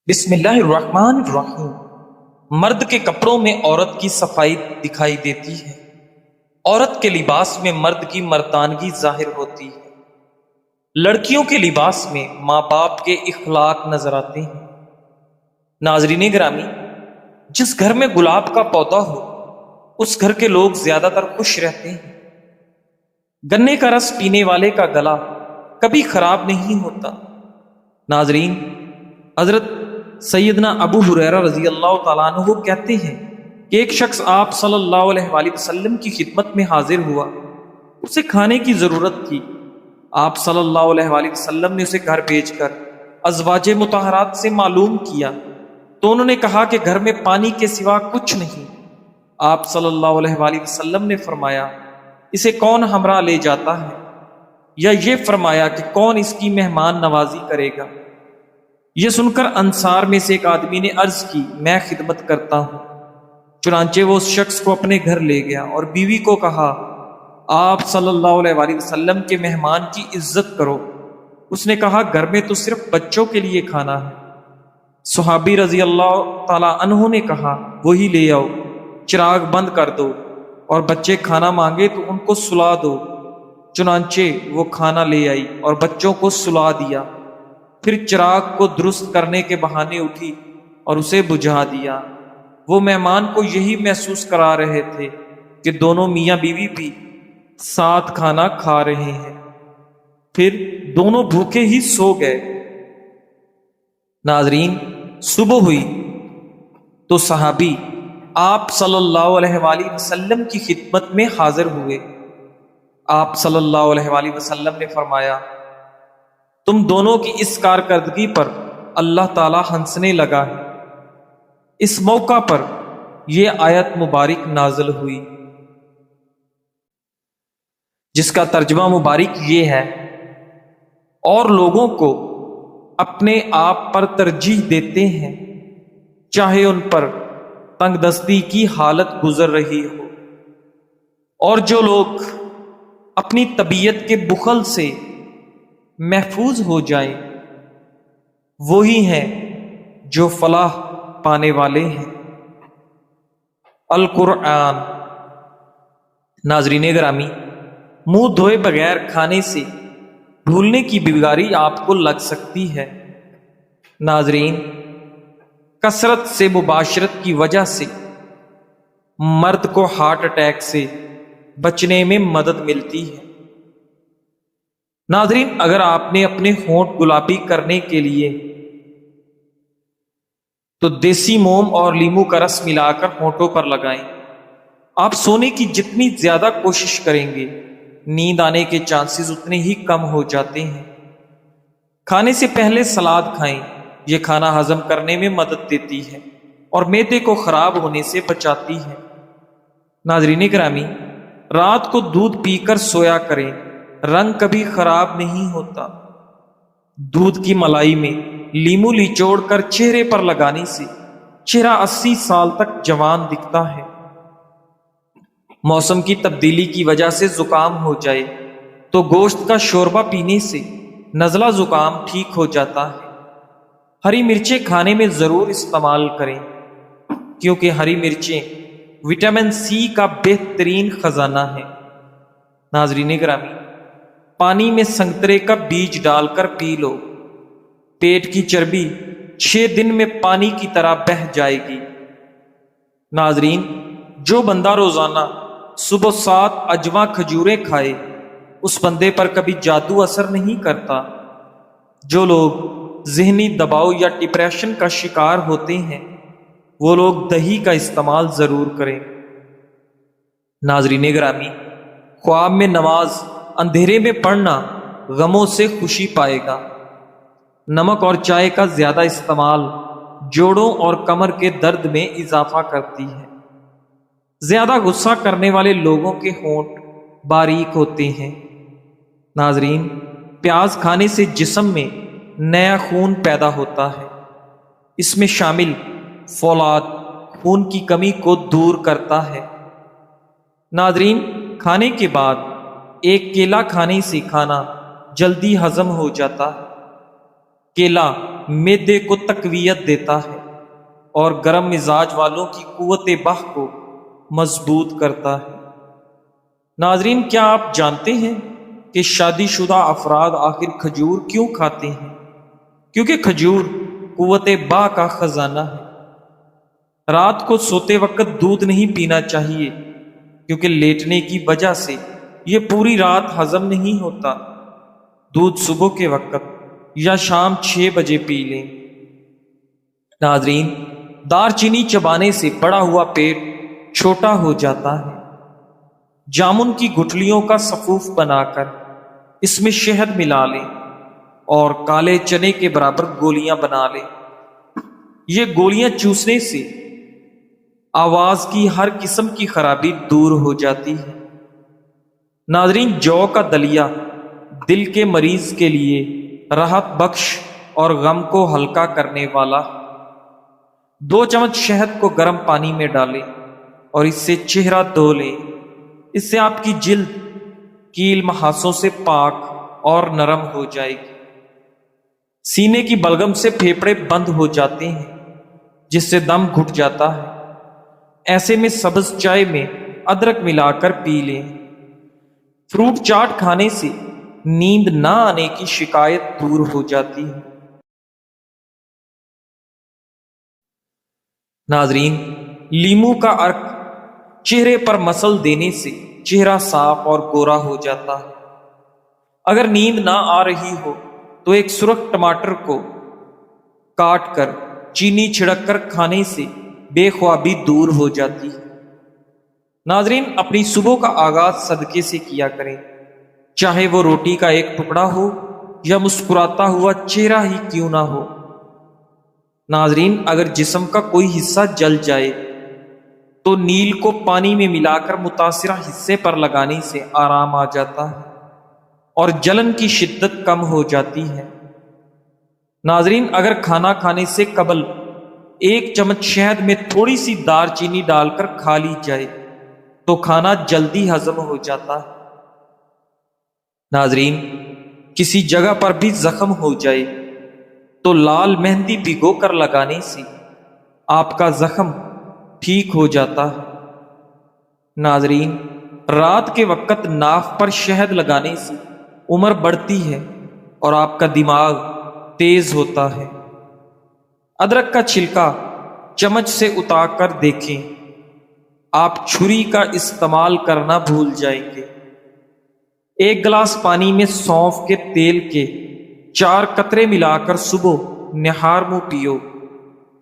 بسم اللہ الرحمن الرحیم۔ مرد کے کپڑوں میں عورت کی صفائی دکھائی دیتی ہے، عورت کے لباس میں مرد کی مردانگی ظاہر ہوتی ہے، لڑکیوں کے لباس میں ماں باپ کے اخلاق نظر آتے ہیں۔ ناظرین گرامی، جس گھر میں گلاب کا پودا ہو اس گھر کے لوگ زیادہ تر خوش رہتے ہیں۔ گنے کا رس پینے والے کا گلا کبھی خراب نہیں ہوتا۔ ناظرین، حضرت سیدنا ابو ہریرہ رضی اللہ تعالیٰ عنہ کہتے ہیں کہ ایک شخص آپ صلی اللہ علیہ وآلہ وسلم کی خدمت میں حاضر ہوا، اسے کھانے کی ضرورت تھی۔ آپ صلی اللہ علیہ وآلہ وسلم نے اسے گھر بھیج کر ازواج مطہرات سے معلوم کیا تو انہوں نے کہا کہ گھر میں پانی کے سوا کچھ نہیں۔ آپ صلی اللہ علیہ وآلہ وسلم نے فرمایا، اسے کون ہمراہ لے جاتا ہے؟ یا یہ فرمایا کہ کون اس کی مہمان نوازی کرے گا؟ یہ سن کر انصار میں سے ایک آدمی نے عرض کی، میں خدمت کرتا ہوں۔ چنانچہ وہ اس شخص کو اپنے گھر لے گیا اور بیوی کو کہا، آپ صلی اللہ علیہ وآلہ وسلم کے مہمان کی عزت کرو۔ اس نے کہا، گھر میں تو صرف بچوں کے لیے کھانا ہے۔ صحابی رضی اللہ تعالیٰ عنہ نے کہا، وہی لے آؤ، چراغ بند کر دو، اور بچے کھانا مانگے تو ان کو سلا دو۔ چنانچہ وہ کھانا لے آئی اور بچوں کو سلا دیا، پھر چراغ کو درست کرنے کے بہانے اٹھی اور اسے بجھا دیا۔ وہ مہمان کو یہی محسوس کرا رہے تھے کہ دونوں میاں بیوی بھی ساتھ کھانا کھا رہے ہیں، پھر دونوں بھوکے ہی سو گئے۔ ناظرین، صبح ہوئی تو صحابی آپ صلی اللہ علیہ وآلہ وسلم کی خدمت میں حاضر ہوئے۔ آپ صلی اللہ علیہ وآلہ وسلم نے فرمایا، تم دونوں کی اس کارکردگی پر اللہ تعالی ہنسنے لگا ہے۔ اس موقع پر یہ آیت مبارک نازل ہوئی جس کا ترجمہ مبارک یہ ہے، اور لوگوں کو اپنے آپ پر ترجیح دیتے ہیں چاہے ان پر تنگ دستی کی حالت گزر رہی ہو، اور جو لوگ اپنی طبیعت کے بخل سے محفوظ ہو جائیں وہی ہیں جو فلاح پانے والے ہیں۔ القرآن۔ ناظرین گرامی، منہ دھوئے بغیر کھانے سے بھولنے کی بیماری آپ کو لگ سکتی ہے۔ ناظرین، کثرت سے مباشرت کی وجہ سے مرد کو ہارٹ اٹیک سے بچنے میں مدد ملتی ہے۔ ناظرین، اگر آپ نے اپنے ہونٹ گلابی کرنے کے لیے تو دیسی موم اور لیمو کا رس ملا کر ہونٹوں پر لگائیں۔ آپ سونے کی جتنی زیادہ کوشش کریں گے، نیند آنے کے چانسز اتنے ہی کم ہو جاتے ہیں۔ کھانے سے پہلے سلاد کھائیں، یہ کھانا ہضم کرنے میں مدد دیتی ہے اور معدے کو خراب ہونے سے بچاتی ہے۔ ناظرین گرامی، رات کو دودھ پی کر سویا کریں، رنگ کبھی خراب نہیں ہوتا۔ دودھ کی ملائی میں لیمو نچوڑ کر چہرے پر لگانے سے چہرہ 80 سال تک جوان دکھتا ہے۔ موسم کی تبدیلی کی وجہ سے زکام ہو جائے تو گوشت کا شوربہ پینے سے نزلہ زکام ٹھیک ہو جاتا ہے۔ ہری مرچیں کھانے میں ضرور استعمال کریں کیونکہ ہری مرچیں وٹامن سی کا بہترین خزانہ ہے۔ ناظرین گرامی، پانی میں سنترے کا بیج ڈال کر پی لو، پیٹ کی چربی 6 دن میں پانی کی طرح بہہ جائے گی۔ ناظرین، جو بندہ روزانہ صبح 7 اجوا کھجوریں کھائے اس بندے پر کبھی جادو اثر نہیں کرتا۔ جو لوگ ذہنی دباؤ یا ڈپریشن کا شکار ہوتے ہیں وہ لوگ دہی کا استعمال ضرور کریں۔ ناظرین گرامی، خواب میں نماز اندھیرے میں پڑھنا غموں سے خوشی پائے گا۔ نمک اور چائے کا زیادہ استعمال جوڑوں اور کمر کے درد میں اضافہ کرتی ہے۔ زیادہ غصہ کرنے والے لوگوں کے ہونٹ باریک ہوتے ہیں۔ ناظرین، پیاز کھانے سے جسم میں نیا خون پیدا ہوتا ہے۔ اس میں شامل فولاد خون کی کمی کو دور کرتا ہے۔ ناظرین، کھانے کے بعد ایک کیلا کھانے سے کھانا جلدی ہضم ہو جاتا ہے۔ کیلا معدے کو تقویت دیتا ہے اور گرم مزاج والوں کی قوت بح کو مضبوط کرتا ہے۔ ناظرین، کیا آپ جانتے ہیں کہ شادی شدہ افراد آخر کھجور کیوں کھاتے ہیں؟ کیونکہ کھجور قوت بح کا خزانہ ہے۔ رات کو سوتے وقت دودھ نہیں پینا چاہیے، کیونکہ لیٹنے کی وجہ سے یہ پوری رات ہضم نہیں ہوتا۔ دودھ صبح کے وقت یا شام 6 بجے پی لیں۔ ناظرین، دار چینی چبانے سے بڑا ہوا پیٹ چھوٹا ہو جاتا ہے۔ جامن کی گٹھلیوں کا سفوف بنا کر اس میں شہد ملا لیں اور کالے چنے کے برابر گولیاں بنا لیں۔ یہ گولیاں چوسنے سے آواز کی ہر قسم کی خرابی دور ہو جاتی ہے۔ ناظرین، جو کا دلیا دل کے مریض کے لیے راحت بخش اور غم کو ہلکا کرنے والا۔ 2 چمچ شہد کو گرم پانی میں ڈالیں اور اس سے چہرہ دھو لیں۔ اس سے آپ کی جلد کیل محاسوں سے پاک اور نرم ہو جائے گی۔ سینے کی بلغم سے پھیپھڑے بند ہو جاتے ہیں، جس سے دم گھٹ جاتا ہے۔ ایسے میں سبز چائے میں ادرک ملا کر پی لیں۔ فروٹ چاٹ کھانے سے نیند نہ آنے کی شکایت دور ہو جاتی ہے۔ ناظرین، لیمو کا عرق چہرے پر مسل دینے سے چہرہ صاف اور گورا ہو جاتا ہے۔ اگر نیند نہ آ رہی ہو تو ایک سرخ ٹماٹر کو کاٹ کر چینی چھڑک کر کھانے سے بے خوابی دور ہو جاتی ہے۔ ناظرین، اپنی صبح کا آغاز صدقے سے کیا کریں، چاہے وہ روٹی کا ایک ٹکڑا ہو یا مسکراتا ہوا چہرہ ہی کیوں نہ ہو۔ ناظرین، اگر جسم کا کوئی حصہ جل جائے تو نیل کو پانی میں ملا کر متاثرہ حصے پر لگانے سے آرام آ جاتا ہے اور جلن کی شدت کم ہو جاتی ہے۔ ناظرین، اگر کھانا کھانے سے قبل 1 چمچ شہد میں تھوڑی سی دار چینی ڈال کر کھا لی جائے تو کھانا جلدی ہضم ہو جاتا ہے۔ ناظرین، کسی جگہ پر بھی زخم ہو جائے تو لال مہندی بھگو کر لگانے سے آپ کا زخم ٹھیک ہو جاتا ہے۔ ناظرین، رات کے وقت ناف پر شہد لگانے سے عمر بڑھتی ہے اور آپ کا دماغ تیز ہوتا ہے۔ ادرک کا چھلکا چمچ سے اتار کر دیکھیں، آپ چھری کا استعمال کرنا بھول جائیں گے۔ 1 گلاس پانی میں سونف کے تیل کے 4 قطرے ملا کر صبح نہار منہ پیو۔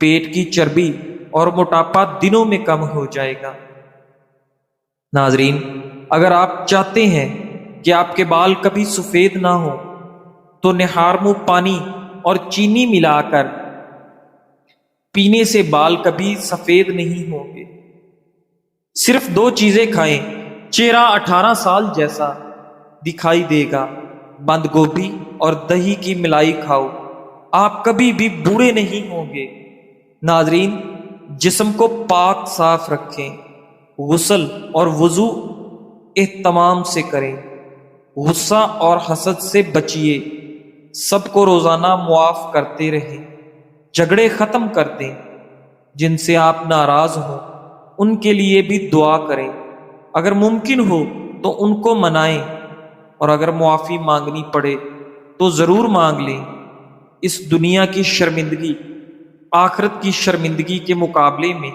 پیٹ کی چربی اور موٹاپا دنوں میں کم ہو جائے گا۔ ناظرین، اگر آپ چاہتے ہیں کہ آپ کے بال کبھی سفید نہ ہوں تو نہار منہ پانی اور چینی ملا کر پینے سے بال کبھی سفید نہیں ہوں گے۔ صرف 2 چیزیں کھائیں، چہرہ 18 سال جیسا دکھائی دے گا۔ بند گوبھی اور دہی کی ملائی کھاؤ، آپ کبھی بھی بوڑھے نہیں ہوں گے۔ ناظرین، جسم کو پاک صاف رکھیں، غسل اور وضو اہتمام سے کریں، غصہ اور حسد سے بچیے، سب کو روزانہ معاف کرتے رہیں، جھگڑے ختم کر دیں، جن سے آپ ناراض ہوں ان کے لیے بھی دعا کریں، اگر ممکن ہو تو ان کو منائیں، اور اگر معافی مانگنی پڑے تو ضرور مانگ لیں۔ اس دنیا کی شرمندگی آخرت کی شرمندگی کے مقابلے میں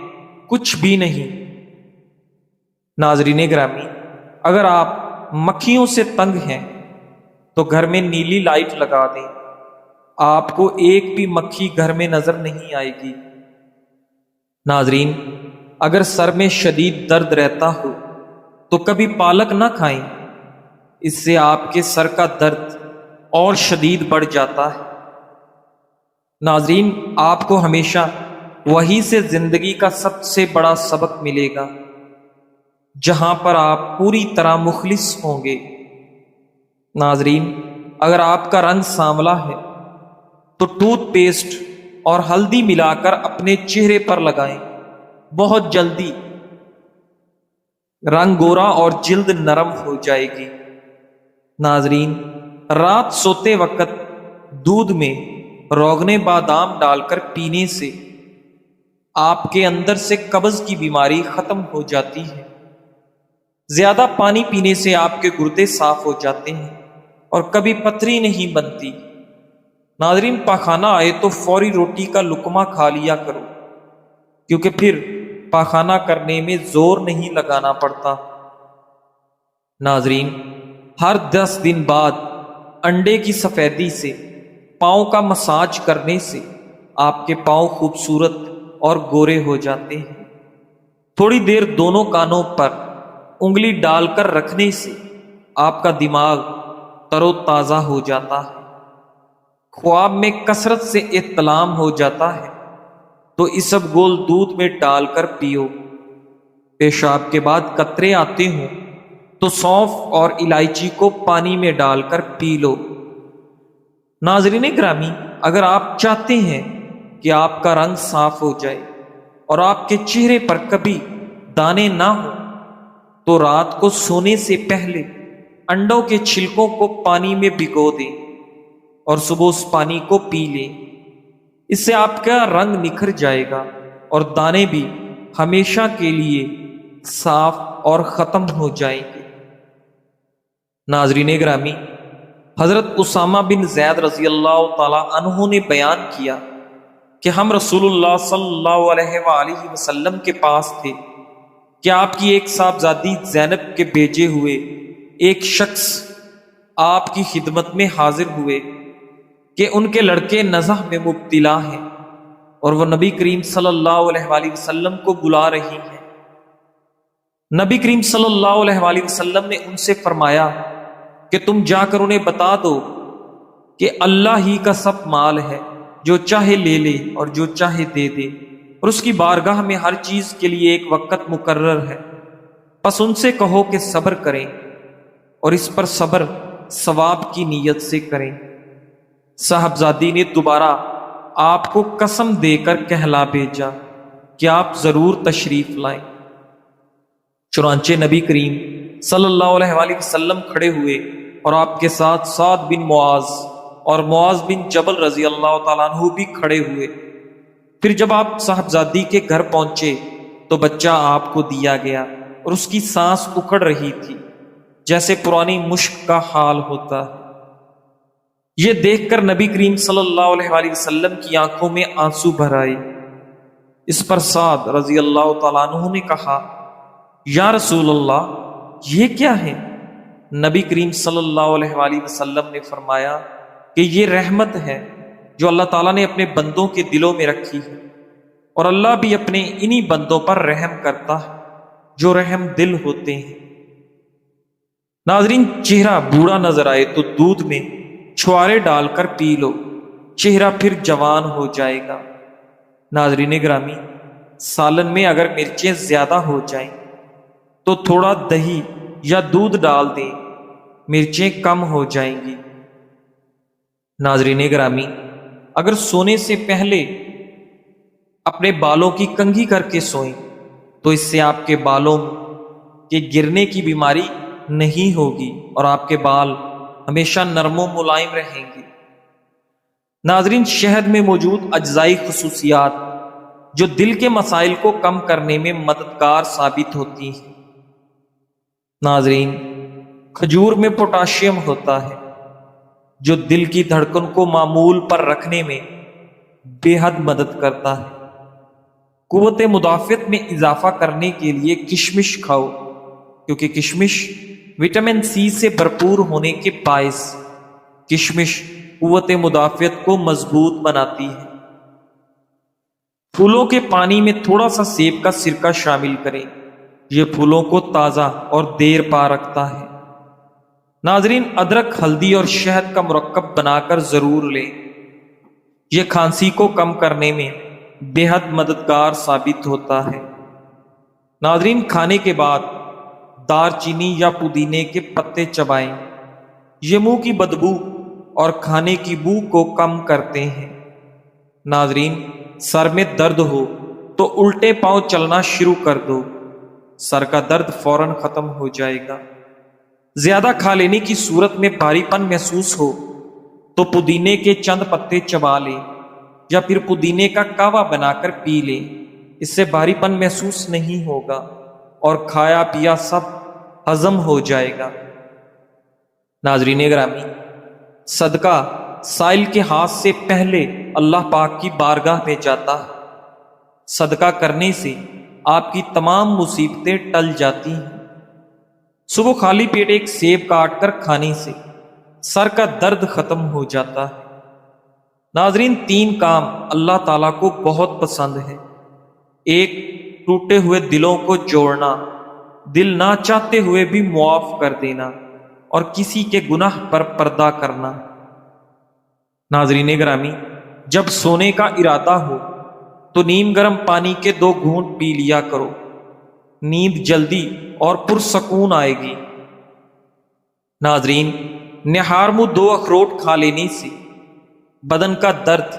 کچھ بھی نہیں۔ ناظرین گرامی، اگر آپ مکھیوں سے تنگ ہیں تو گھر میں نیلی لائٹ لگا دیں، آپ کو ایک بھی مکھی گھر میں نظر نہیں آئے گی۔ ناظرین، اگر سر میں شدید درد رہتا ہو تو کبھی پالک نہ کھائیں، اس سے آپ کے سر کا درد اور شدید بڑھ جاتا ہے۔ ناظرین، آپ کو ہمیشہ وحی سے زندگی کا سب سے بڑا سبق ملے گا، جہاں پر آپ پوری طرح مخلص ہوں گے۔ ناظرین، اگر آپ کا رنگ سانولا ہے تو ٹوتھ پیسٹ اور ہلدی ملا کر اپنے چہرے پر لگائیں، بہت جلدی رنگ گورا اور جلد نرم ہو جائے گی۔ ناظرین، رات سوتے وقت دودھ میں روغن بادام ڈال کر پینے سے آپ کے اندر سے قبض کی بیماری ختم ہو جاتی ہے۔ زیادہ پانی پینے سے آپ کے گردے صاف ہو جاتے ہیں اور کبھی پتھری نہیں بنتی۔ ناظرین، پاخانہ آئے تو فوری روٹی کا لقمہ کھا لیا کرو، کیونکہ پھر پاخانہ کرنے میں زور نہیں لگانا پڑتا۔ ناظرین، ہر 10 دن بعد انڈے کی سفیدی سے پاؤں کا مساج کرنے سے آپ کے پاؤں خوبصورت اور گورے ہو جاتے ہیں۔ تھوڑی دیر دونوں کانوں پر انگلی ڈال کر رکھنے سے آپ کا دماغ تر و تازہ ہو جاتا ہے۔ خواب میں کثرت سے احتلام ہو جاتا ہے تو اسبگول دودھ میں ڈال کر پیو۔ پیشاب کے بعد قطرے آتے ہوں تو سونف اور الائچی کو پانی میں ڈال کر پی لو۔ ناظرین گرامی، اگر آپ چاہتے ہیں کہ آپ کا رنگ صاف ہو جائے اور آپ کے چہرے پر کبھی دانے نہ ہوں تو رات کو سونے سے پہلے انڈوں کے چھلکوں کو پانی میں بھگو دیں اور صبح اس پانی کو پی لیں۔ اس سے آپ کا رنگ نکھر جائے گا اور دانے بھی ہمیشہ کے لیے صاف اور ختم ہو جائیں گے۔ ناظرین گرامی، حضرت اسامہ بن زید رضی اللہ تعالی عنہ نے بیان کیا کہ ہم رسول اللہ صلی اللہ علیہ وآلہ وسلم کے پاس تھے کہ آپ کی ایک صاحبزادی زینب کے بھیجے ہوئے ایک شخص آپ کی خدمت میں حاضر ہوئے کہ ان کے لڑکے نزح میں مبتلا ہیں اور وہ نبی کریم صلی اللہ علیہ وآلہ وسلم کو بلا رہی ہیں۔ نبی کریم صلی اللہ علیہ وآلہ وسلم نے ان سے فرمایا کہ تم جا کر انہیں بتا دو کہ اللہ ہی کا سب مال ہے، جو چاہے لے لے اور جو چاہے دے دے، اور اس کی بارگاہ میں ہر چیز کے لیے ایک وقت مقرر ہے۔ پس ان سے کہو کہ صبر کریں اور اس پر صبر ثواب کی نیت سے کریں۔ صاحبزادی نے دوبارہ آپ کو قسم دے کر کہلا بھیجا کہ آپ ضرور تشریف لائیں۔ چنانچہ نبی کریم صلی اللہ علیہ وآلہ وسلم کھڑے ہوئے اور آپ کے ساتھ سعد بن معاذ اور معاذ بن جبل رضی اللہ تعالیٰ عنہ بھی کھڑے ہوئے۔ پھر جب آپ صاحبزادی کے گھر پہنچے تو بچہ آپ کو دیا گیا اور اس کی سانس اکھڑ رہی تھی جیسے پرانی مشک کا حال ہوتا ہے۔ یہ دیکھ کر نبی کریم صلی اللہ علیہ وآلہ وسلم کی آنکھوں میں آنسو بھر آئے۔ اس پر سعد رضی اللہ تعالیٰ عنہ نے کہا، یا رسول اللہ، یہ کیا ہے؟ نبی کریم صلی اللہ علیہ وآلہ وسلم نے فرمایا کہ یہ رحمت ہے جو اللہ تعالیٰ نے اپنے بندوں کے دلوں میں رکھی ہے، اور اللہ بھی اپنے انہی بندوں پر رحم کرتا ہے جو رحم دل ہوتے ہیں۔ ناظرین، چہرہ بوڑھا نظر آئے تو دودھ میں چھوارے ڈال کر پی لو، چہرہ پھر جوان ہو جائے گا۔ ناظرین گرامی، سالن میں اگر مرچیں زیادہ ہو جائیں تو تھوڑا دہی یا دودھ ڈال دیں، مرچیں کم ہو جائیں گی۔ ناظرین گرامی، اگر سونے سے پہلے اپنے بالوں کی کنگھی کر کے سوئیں تو اس سے آپ کے بالوں کے گرنے کی بیماری نہیں ہوگی اور آپ کے بال ہمیشہ نرم و ملائم رہیں گے۔ ناظرین، شہد میں موجود اجزائی خصوصیات جو دل کے مسائل کو کم کرنے میں مددگار ثابت ہوتی ہیں۔ ناظرین، کھجور میں پوٹاشیم ہوتا ہے جو دل کی دھڑکن کو معمول پر رکھنے میں بے حد مدد کرتا ہے۔ قوت مدافعت میں اضافہ کرنے کے لیے کشمش کھاؤ، کیونکہ کشمش وٹامن سی سے بھرپور ہونے کے باعث کشمش قوت مدافعت کو مضبوط بناتی ہے۔ پھولوں کے پانی میں تھوڑا سا سیب کا سرکہ شامل کریں، یہ پھولوں کو تازہ اور دیر پا رکھتا ہے۔ ناظرین، ادرک، ہلدی اور شہد کا مرکب بنا کر ضرور لیں، یہ کھانسی کو کم کرنے میں بے حد مددگار ثابت ہوتا ہے۔ ناظرین، کھانے کے بعد دار چینی یا پودینے کے پتے چبائیں، یہ منہ کی بدبو اور کھانے کی بو کو کم کرتے ہیں۔ ناظرین، سر میں درد ہو تو الٹے پاؤں چلنا شروع کر دو، سر کا درد فوراً ختم ہو جائے گا۔ زیادہ کھا لینے کی صورت میں بھاری پن محسوس ہو تو پودینے کے چند پتے چبا لیں یا پھر پودینے کا کہوہ بنا کر پی لیں، اس سے بھاری پن محسوس نہیں ہوگا اور کھایا پیا سب ہضم ہو جائے گا۔ ناظرین گرامی، صدقہ سائل کے ہاتھ سے پہلے اللہ پاک کی بارگاہ میں جاتا ہے۔ صدقہ کرنے سے آپ کی تمام مصیبتیں ٹل جاتی ہیں۔ صبح خالی پیٹ ایک سیب کاٹ کر کھانے سے سر کا درد ختم ہو جاتا ہے۔ ناظرین، 3 کام اللہ تعالیٰ کو بہت پسند ہے۔ 1، ٹوٹے ہوئے دلوں کو جوڑنا، دل نہ چاہتے ہوئے بھی معاف کر دینا اور کسی کے گناہ پر پردہ کرنا۔ ناظرین گرامی، جب سونے کا ارادہ ہو تو نیم گرم پانی کے 2 گھونٹ پی لیا کرو، نیند جلدی اور پرسکون آئے گی۔ ناظرین، نہار منہ 2 اخروٹ کھا لینے سے بدن کا درد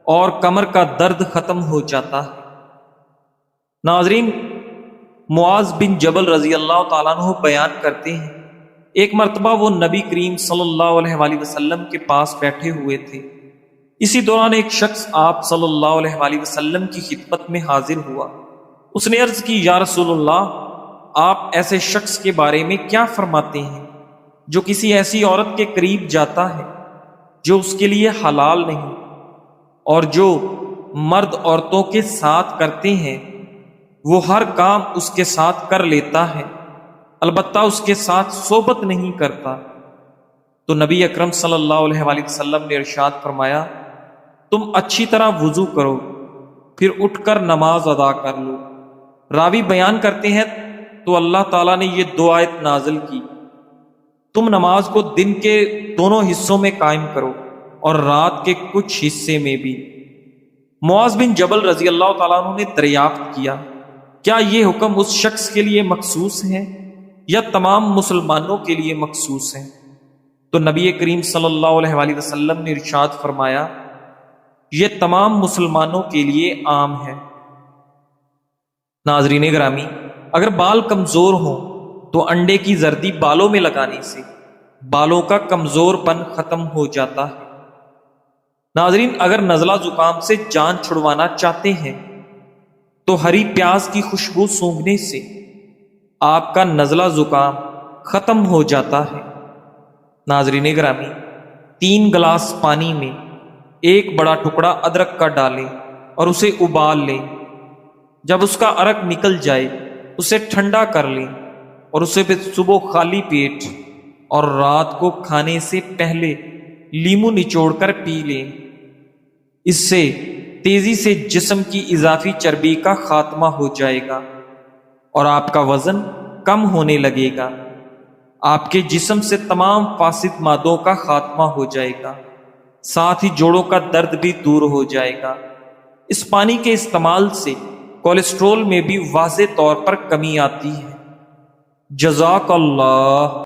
اور کمر کا درد ختم ہو جاتا ہے۔ ناظرین، معاذ بن جبل رضی اللہ تعالیٰ عنہ بیان کرتے ہیں، ایک مرتبہ وہ نبی کریم صلی اللہ علیہ وآلہ وسلم کے پاس بیٹھے ہوئے تھے۔ اسی دوران ایک شخص آپ صلی اللہ علیہ وآلہ وسلم کی خدمت میں حاضر ہوا۔ اس نے عرض کی، یا رسول اللہ، آپ ایسے شخص کے بارے میں کیا فرماتے ہیں جو کسی ایسی عورت کے قریب جاتا ہے جو اس کے لیے حلال نہیں، اور جو مرد عورتوں کے ساتھ کرتے ہیں وہ ہر کام اس کے ساتھ کر لیتا ہے، البتہ اس کے ساتھ صحبت نہیں کرتا؟ تو نبی اکرم صلی اللہ علیہ وآلہ وسلم نے ارشاد فرمایا، تم اچھی طرح وضو کرو، پھر اٹھ کر نماز ادا کر لو۔ راوی بیان کرتے ہیں تو اللہ تعالیٰ نے یہ 2 آیت نازل کی، تم نماز کو دن کے دونوں حصوں میں قائم کرو اور رات کے کچھ حصے میں بھی۔ معاذ بن جبل رضی اللہ تعالیٰ عنہ نے دریافت کیا، کیا یہ حکم اس شخص کے لیے مخصوص ہے یا تمام مسلمانوں کے لیے مخصوص ہے؟ تو نبی کریم صلی اللہ علیہ وآلہ وسلم نے ارشاد فرمایا، یہ تمام مسلمانوں کے لیے عام ہے۔ ناظرین گرامی، اگر بال کمزور ہوں تو انڈے کی زردی بالوں میں لگانے سے بالوں کا کمزور پن ختم ہو جاتا ہے۔ ناظرین، اگر نزلہ زکام سے جان چھڑوانا چاہتے ہیں تو ہری پیاز کی خوشبو سونگھنے سے آپ کا نزلہ زکام ختم ہو جاتا ہے۔ ناظرین گرامی، 3 گلاس پانی میں 1 بڑا ٹکڑا ادرک کا ڈالیں اور اسے ابال لیں۔ جب اس کا عرق نکل جائے اسے ٹھنڈا کر لیں اور اسے صبح خالی پیٹ اور رات کو کھانے سے پہلے لیمو نچوڑ کر پی لیں۔ اس سے تیزی سے جسم کی اضافی چربی کا خاتمہ ہو جائے گا اور آپ کا وزن کم ہونے لگے گا۔ آپ کے جسم سے تمام فاسد مادوں کا خاتمہ ہو جائے گا، ساتھ ہی جوڑوں کا درد بھی دور ہو جائے گا۔ اس پانی کے استعمال سے کولیسٹرول میں بھی واضح طور پر کمی آتی ہے۔ جزاک اللہ۔